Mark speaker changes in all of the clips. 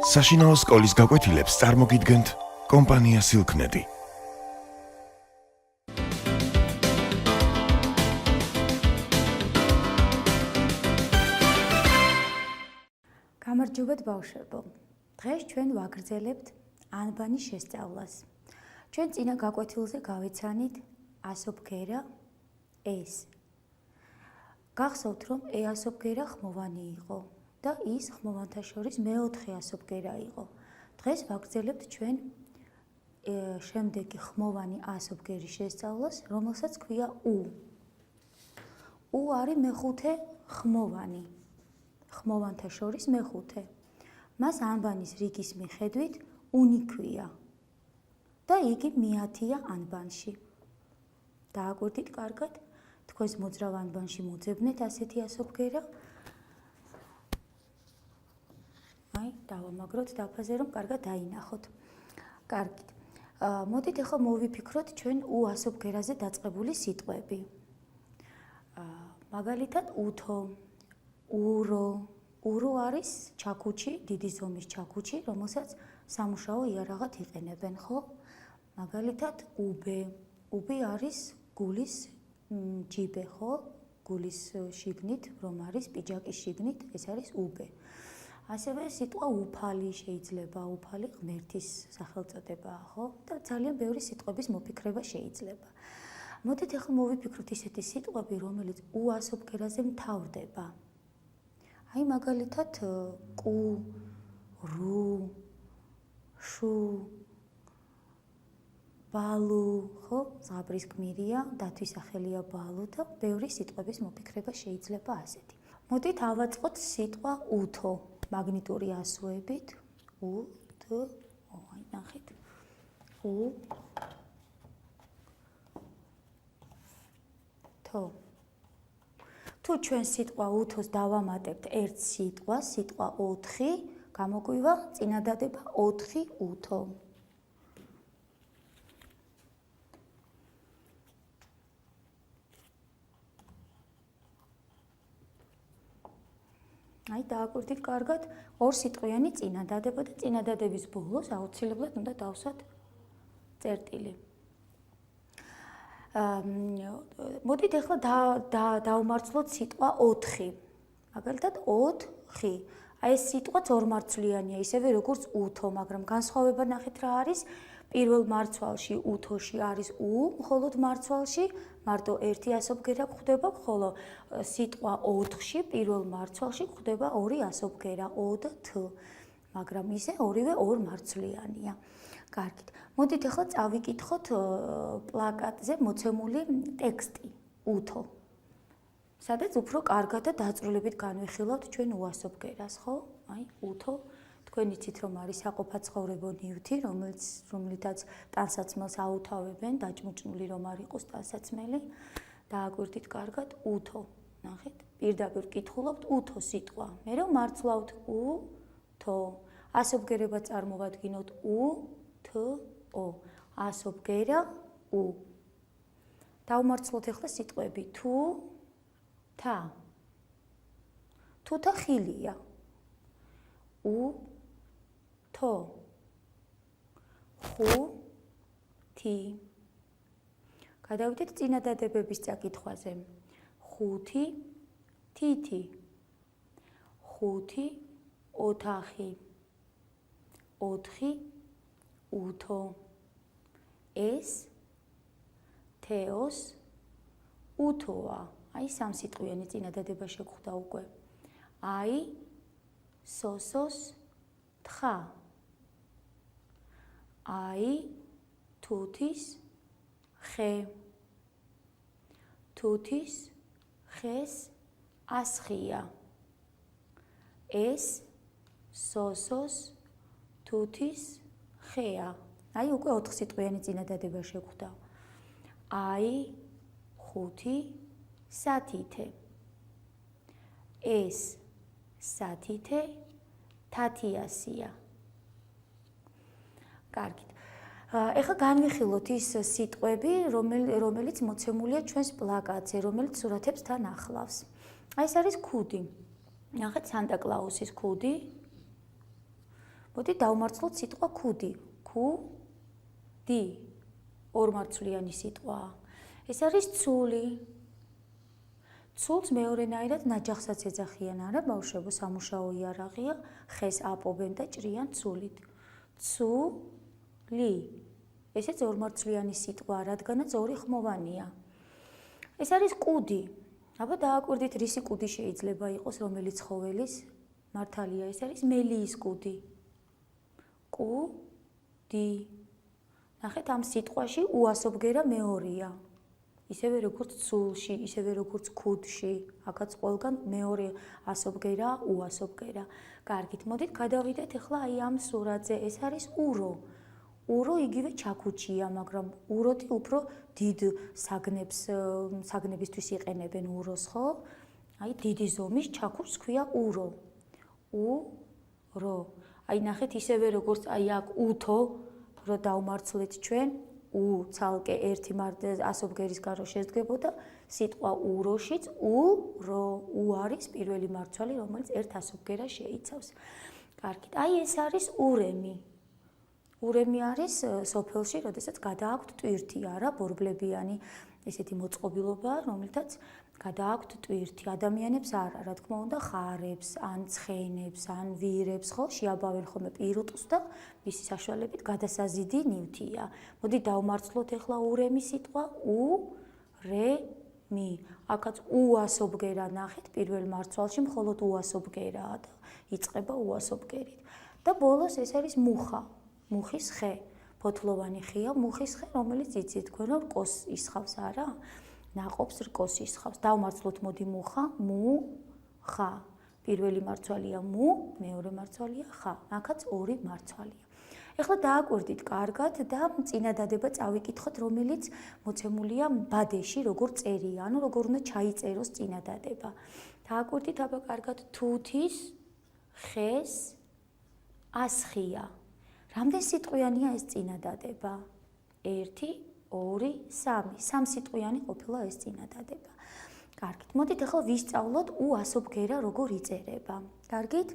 Speaker 1: საშინაო სკოლის გაკვეთილებს წარმოგიდგენთ კომპანია Silknet.
Speaker 2: გამარჯობათ ბავშვებო. დღეს ჩვენ ვაგრძელებთ ანბანის შესწავლას. ჩვენ წინა გაკვეთილზე გავეცანით ასობგერა ეს. გახსოვთ, რომ ასობგერა ხმოვანი იყო და ის ხმოვანთა შორის მეოთხე ასობგერა იყო. დღეს ვაგრძელებთ ჩვენ შემდეგი ხმოვანი ასობგერის შესწავლას, რომელსაც ქვია U. U არის მეხუთე ხმოვანი. ხმოვანთა შორის მეხუთე. მას ანბანის რიგის მიხედვით უნი ქვია და იგი მეათეა ანბანში. დააკვირდით კარგად, თქვენს მოძრავ ანბანში მოძებნეთ ასეთი ასობგერა. დავამაგროთ დაფაზე, რომ კარგად დაინახოთ. კარგით. მოდით ახლა მოვიფიქროთ ჩვენ U ასობგერაზე დაწყებული სიტყვები. მაგალითად უთო, ურო. ურო არის ჩაქუჩი, დიდი ზომის ჩაქუჩი, რომელსაც სამუშაო იარაღად იყენებენ, ხო? მაგალითად უბე. უბე არის გულის ჯიბე, ხო? გულის შიგნით, რომ არის პიჯაკის შიგნით, ეს არის უბე. ასევე სიტყვა უფალი შეიძლება, უფალი ღმერთის სახელწოდებაა, ხო? და ძალიან ბევრი სიტყვების მოფიქრება შეიძლება. მოდით ახლა მოვიფიქროთ ისეთი სიტყვები, რომელიც U ასობგერაზე მთავრდება. აი მაგალითად კუ, ਰੂ, შუ, ბალუ, ხო? ზღაპრის გმირია, დათვის სახელია ბალუ და ბევრი სიტყვების მოფიქრება შეიძლება ასეთი. მოდით ავაწყოთ სიტყვა უთო. მაგნიტური ასოებით U, T, O, აი ნახეთ. U, თო. თუ ჩვენ სიტყვა უთოს დავამატებთ ერთ სიტყვას, სიტყვა 4, გამოგვივა წინადადება 4 უთო. აი დააკვირდით კარგად, ორ სიტყვიანი წინადადება და წინადადების ბოლოს აუცილებლად უნდა დავსვათ წერტილი. მოდით ახლა დავმარცვლოთ სიტყვა 4. მაგალითად 4. აი ეს სიტყვაც ორმარცვლიანია, ისევე როგორც უთო, მაგრამ განსხვავება ნახეთ რა არის? პირველ მარცვალში უთოში არის U, მხოლოდ მარცვალში მარტო ერთი ასობგერა გვხვდება, ხოლო სიტყვა 4-ში პირველ მარცვალში გვხვდება ორი ასობგერა O და T, მაგრამ ისე ორივე ორ მარცვლიანია. კარგით. მოდით ახლა წავიკითხოთ პლაკატზე მოცემული ტექსტი უთო. სადაც უფრო კარგად და დაწვრილებით განვიხილავთ ჩვენ U ასობგერას, ხო? აი უთო. თქვენ იცით რომ არის საყოფაცხოვრებო ნივთი, რომლითაც ტანსაცმელს აუთავებენ, დაჭმუჭნული რომ არ იყოს ტანსაცმელი. დააკვირდით კარგად უთო. ნახეთ, პირდაპირ ვკითხულობთ უთო სიტყვა. მე რომ მარცვლავთ უთო. ასობგერება წარმოვადგინოთ უთო. ასობგერა U. დავმარცვლოთ ახლა სიტყვები თუ, თა. თუთა ხილია. თო, ხუ, თი. გადავიდეთ წინადადებების წაკითხვაზე. ხუთი, თითი. ხუთი, ოთახი. ოთხი, უთო. ეს, თეოს, უთოა. აი სამსიტყვიანი წინადადება შეგვხვდა უკვე. აი, სოსოს, თხა. აი, თუთის, ხე. თუთის, ხეს, ასხია. ეს, სოსოს, თუთის, ხეა. აი უკვე 4 სიტყვიანი წინადადება შეგვხვდა. აი, ხუთი, სათითე. ეს, სათითე, თათიასია. კარგით. ეხლა განვიხილოთ ის სიტყვები, რომელიც მოცემულია ჩვენს პლაკატზე, რომელიც სურათებს თან ახლავს. აი ეს არის ქუდი. ნახეთ, სანტა კლაუსის ქუდი. მოდი დავმარცლოთ სიტყვა ქუდი. ქუდი. ორმარცვლიანი სიტყვაა. ეს არის ცული. ცულს მეორენაირად ნაჯახსაც ეძახიან, არა, ბავშვებო, სამუშაო იარაღია, ხეს აპობენ და ჭრიან ცულით. ცული. ესეც ორმარცვლიანი სიტყვაა, რადგანაც ორი ხმოვანია. ეს არის კუდი. აბა დააკვირდით, რისი კუდი შეიძლება იყოს, რომელი ცხოველის? მართალია, ეს არის მელიის კუდი. კუდი. ნახეთ, ამ სიტყვაში უასობგერა მეორეა. ისევე როგორც ცულში, ისევე როგორც ქუდში, აქაც ყველგან მეორე ასობგერა, უასობგერა. კარგით, მოდით გადავიდეთ ახლა აი ამ სურათზე. ეს არის ურო. ურო იგივე ჩაქუჩია, მაგრამ უროთი უფრო დიდ საგნებისთვის იყენებენ უროს, ხო? აი დიდი ზომის ჩაქუჩს ქვია ურო. ურო. აი ნახეთ, ისევე როგორც აი აქ უთო, რო დავმარცვლეთ ჩვენ, ცალკე ერთი ასობგერის გარო შედგებოდა, სიტყვა უროშიც ურო, არის პირველი მარცვალი, რომელიც ერთ ასობგერას შეიცავს. კარგით, აი ეს არის ურემი. ურემი არის სოფელში, როდესაც გადააქვთ ტვირთი, არა, ბორბლებიანი ესეთი მოწყობილობა, რომელთაც გადააქვთ ტვირთი. ადამიანებს არა, რა თქმა უნდა, ხარებს, ან ცხენებს, ან ვირებს, ხო, შეაბავენ ხოლმე პირუტყს და მისი საშუალებით გადასაზიდი ნივთია. მოდი დავმარცლოთ ახლა ურემი სიტყვა, ურემი. აქაც უასობგერა ნახეთ, პირველ მარცვალში მხოლოდ უასობგერაა და იწყება უასობგერით. და ბოლოს ეს არის მუხა. მუხის ხე, ფოთლოვანი ხეა, მუხის ხე, რომელიც იცით თქვენ რომ რკოს ისხავს, არა? ნაყოფს რკოს ისხავს. დავმარცლოთ მოდი მუხა, მუხა. პირველი მარცვალია მუ, მეორე მარცვალია ხა. აქაც ორი მარცვალია. ეხლა დააკვირდით კარგად და წინადადება წავიკითხოთ, რომელიც მოცემულია ბადეში, როგორ წერია, ანუ როგორ უნდა ჩაიწეროს წინადადება. დააკვირდით აბა კარგად, თუთის ხეს ასხია. რამდენ სიტყვიანია ეს წინადადება? 1, 2, 3. 3 სიტყვიანი ყოფილა ეს წინადადება. კარგით, მოდით ახლა ვისწავლოთ უასობგერა როგორ იწერება. კარგით?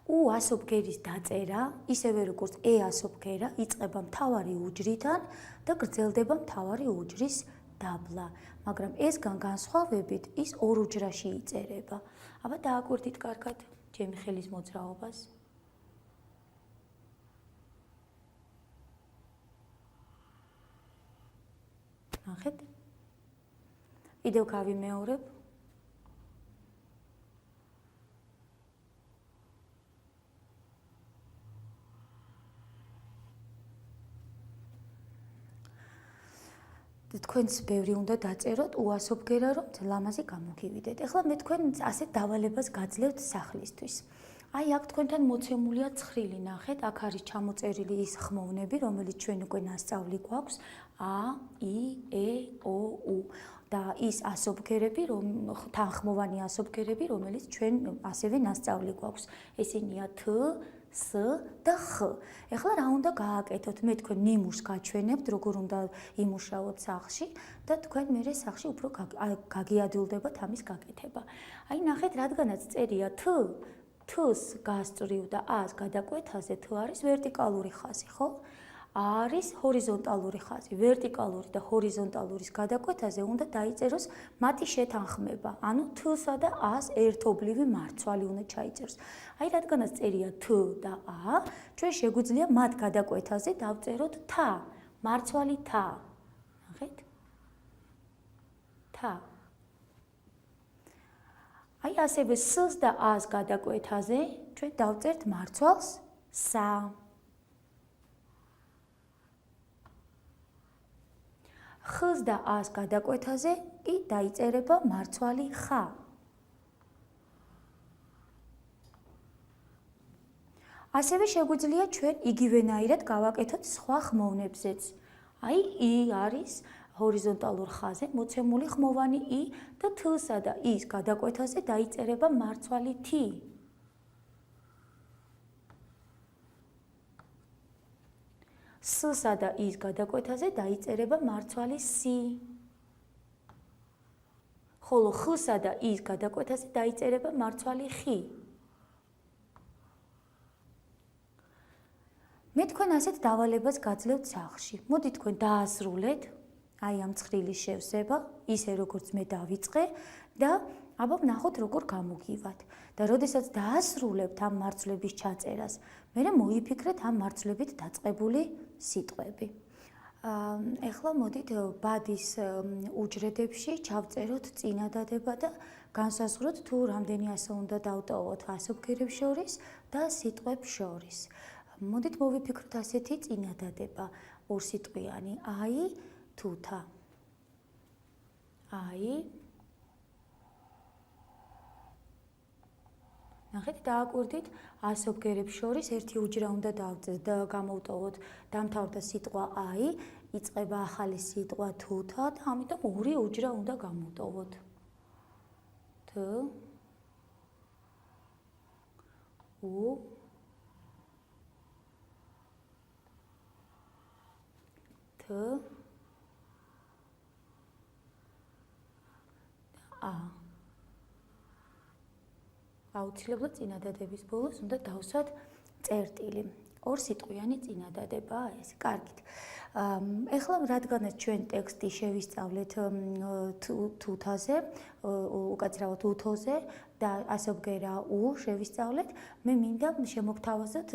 Speaker 2: უასობგერის დაწერა, ისევე როგორც ასობგერა, იწყება მთავარი უჯრიდან და გრძელდება მთავარი უჯრის დაბლა. მაგრამ ესგან განსხვავებით ის ორ უჯრაში იწერება. აბა დააკვირდით კარგად ჩემი ხელის მოძრაობას. ნახეთ. კიდევ გავიმეორებ. თქვენს ბევრი უნდა დაწეროთ უასობგერა, რომ ლამაზი გამოგივიდეთ. ეხლა მე თქვენ ასეთ დავალებას გაძლევთ სახლისთვის. აი აქ თქვენთან მოცემულია ცხრილი, ნახეთ, აქ არის ჩამოწერილი ის ხმოვნები, რომელიც ჩვენ უკვე ნასწავლი გვაქვს, ა, ი, ე, ო, უ და ის ასობგერები, თანხმოვანი ასობგერები, რომელიც ჩვენ ასევე ნასწავლი გვაქვს. ესენია თ, ს და ხ. ეხლა რა უნდა გააკეთოთ? მე თქვენ ნიმუშს გაჩვენებთ, როგორ უნდა იმუშაოთ სახლში და თქვენ მერე სახლში უფრო გაგიადვილდებათ ამის გაკეთება. აი ნახეთ, რადგანაც წერია თს გასწრივ და ას გადაკვეთაზე, თ არის ვერტიკალური ხაზი, ხო? არის ჰორიზონტალური ხაზი. ვერტიკალური და ჰორიზონტალურის გადაკვეთაზე უნდა დაიწეროს მათი შეთანხმება. ანუ თსა და ას ერთობლივი მარცვალი უნდა ჩაიწეროს. აი რადგანაც წერია თ და ა, ჩვენ შეგვიძლია მათ გადაკვეთაზე დავწეროთ თა, მარცვალი თა. ნახეთ? თა. აი ასევე სს და ას გადაკვეთაზე ჩვენ დავწერთ მარცვალს სა. ხს და ას გადაკვეთაზე კი დაიწერება მარცვალი ხა. ასევე შეგვიძლია ჩვენ იგივენაირად გავაკეთოთ სხვა ხმოვნებზეც. აი ი არის ჰორიზონტალურ ხაზზე მოცემული ხმოვანი ი და თსა და ის გადაკვეთაზე დაიწერება მარცვალი თი. სსა და ის გადაკვეთაზე დაიწერება მარცვალი სი. ხოლო ხსა და ის გადაკვეთაზე დაიწერება მარცვალი ხი. მე თქვენ ასეთ დავალებას გაძლევთ სახლში. მოდი თქვენ დაასრულეთ აი ამ ცხრილის შევსება, ისე როგორც მე დავიწყე და აბა ვნახოთ როგორ გამოგივათ. და როდესაც დაასრულებთ ამ მარცვლების ჩაწერას, მერე მოიფიქრეთ ამ მარცვლებით დაწყებული სიტყვები. ეხლა მოდით ბადის უჯრედებში ჩავწეროთ წინადადება და განსაზღვროთ თუ რამდენი ასო უნდა დავტოვოთ ასობგერებს შორის და სიტყვებს შორის. მოდით მოვიფიქროთ ასეთი წინადადება, ორსიტყვიანი აი, თუთა. აი. ნახეთ, დააკვირდით ასობგერებს შორის ერთი უჯრა უნდა გამოვტოვოთ. დამთავრდა სიტყვა აი, იწყება ახალი სიტყვა თუთა და ამიტომ ორი უჯრა უნდა გამოვტოვოთ. თ უ თ ა აუცილებლად წინადადების ბოლოს უნდა დავსვათ წერტილი. ორსიტყვიანი წინადადებაა ეს. კარგით. ეხლა რადგანაც ჩვენ ტექსტი შევისწავლეთ თუთაზე, უკაცრავად უთოზე და ასობგერა უ შევისწავლეთ, მე მინდა შემოგთავაზოთ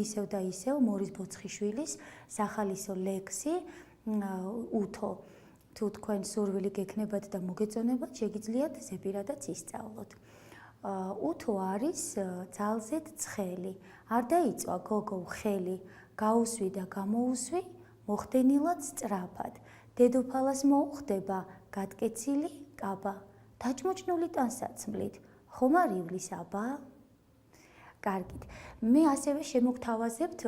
Speaker 2: ისევ და ისევ მორის ბოცხიშვილის სახალისო ლექსი უთო. თუ თქვენ სურვილი გექნებათ და მოგეწონებათ, შეგიძლიათ ზეპირადაც ისწავლოთ. უთო არის ძალზედ ცხელი. არ დაიწვა გოგო ხელი, გაუსვი და გამოუსვი, მოხდენილად სწრაფად. დედოფალას მოუხდება გატკეცილი კაბა. დაჭმოჭნული ტანსაცმლით, ხომ არ ივლის აბა? კარგით. მე ასევე შემოგთავაზებთ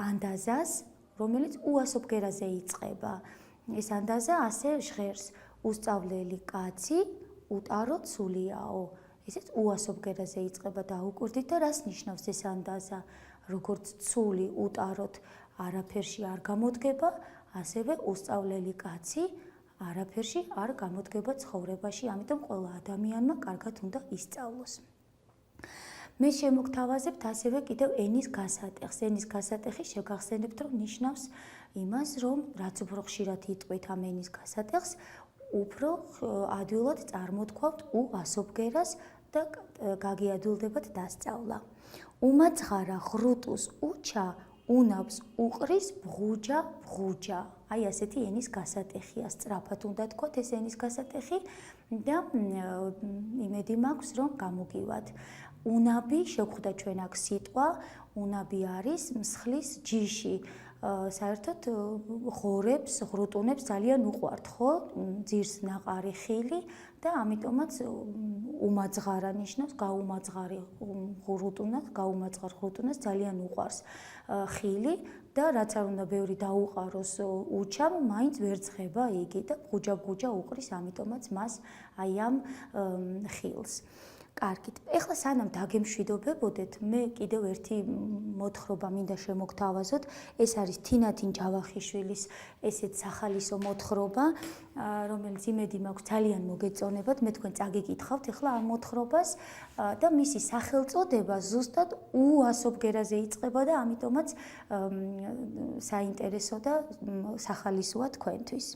Speaker 2: ანდაზას, რომელიც უასობგერაზე იწყება. ეს ანდაზა ასე ჟღერს: უსწავლელი კაცი, უტარო ცულიაო. ესეც უასობგერაზე იწყება და აუკვირდით და რას ნიშნავს ეს ანდაზა? როგორც ცული უტაროთ არაფერში არ გამოდგება, ასევე უსწავლელი კაცი არაფერში არ გამოდგება ცხოვრებაში, ამიტომ ყველა ადამიანმა კარგად უნდა ისწავლოს. მე შემოგთავაზებთ ასევე კიდევ ენის გასატეხს. ენის გასატეხი შეგახსენებთ, რომ ნიშნავს იმას, რომ რაც უფრო ხშირად იტყვით ამ ენის გასატეხს, უფრო ადვილად წარმოთქვავთ უასობგერას და გაგიადვილდებათ დასწავლა. უმაძღარა ღრუტუს უჩა, უნავს უყრის ბღუჯა ბღუჯა. აი ასეთი ენის გასატეხია, სწრაფად უნდა თქვათ ეს ენის გასატეხი და იმედი მაქვს, რომ გამოგივათ. უნაბი, შევხვდა ჩვენ აქ სიტყვა, უნაბი არის მსხლის ჯიში. საერთოდ ღორებს, ღრუტუნებს ძალიან უყვართ, ხო? ძირს ნაყარი ხილი და ამიტომაც უმაძღარა ნიშნავს გაუმაძღარი ღრუტუნას, გაუმაძღარ ღრუტუნას ძალიან უყვარს ხილი და რაც არ უნდა ბევრი დაუყაროს უჩამ, მაინც ვერ ცხება იგი და ბღუჯა უყრის, ამიტომაც მას აი ამ ხილს. კარგით. ეხლა სანამ დაგემშვიდობებოდეთ, მე კიდევ ერთი მოთხრობა მინდა შემოგთავაზოთ. ეს არის თინათინ ჯავახიშვილის ესეთ სახალისო მოთხრობა, რომელიც იმედი მაქვს ძალიან მოგეწონებათ. მე თქვენ წაგიკითხავთ ეხლა ამ მოთხრობას და მისი სახელწოდება ზუსტად უასობგერაზე იწყება და ამიტომაც საინტერესო და სახალისოა თქვენთვის.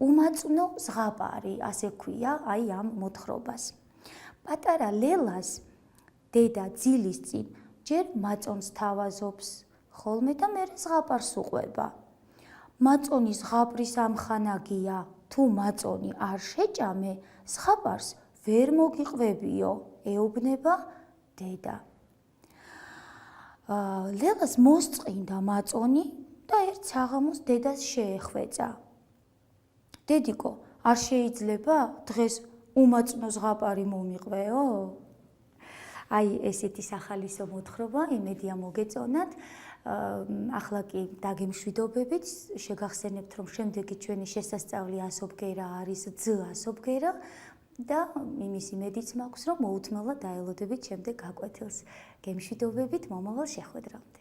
Speaker 2: უმაწვნო ზღაპარი, ასე ქვია აი ამ მოთხრობას. პატარა ლელას დედა ძილის წინ ჯერ მაწონს თავაზობს, ხოლმე და მერე ზღაპარს უყვება. მაწონი ზღაპრის ამხანაგია, თუ მაწონი არ შეჭამე, ზღაპარს ვერ მოგიყვებიო, ეუბნება დედა. ლელას მოსწყინდა მაწონი და ერთ საღამოს დედას შეეხვეწა. დედიკო, არ შეიძლება დღეს უმაწნო ზღაპარი მომიყვეო? აი ესეთი სახალისო მოთხრობა, იმედია მოგეწონათ. ახლა კი დაგემშვიდობებით, შეგახსენებთ, რომ შემდეგი ჩვენი შესასწავლი ასობგერა არის ძ ასობგერა და იმის იმედიც მაქვს, რომ მოუთმელად დაელოდებით შემდეგ გაკვეთილს. გემშვიდობებით, მომავალ შეხვედრამდე.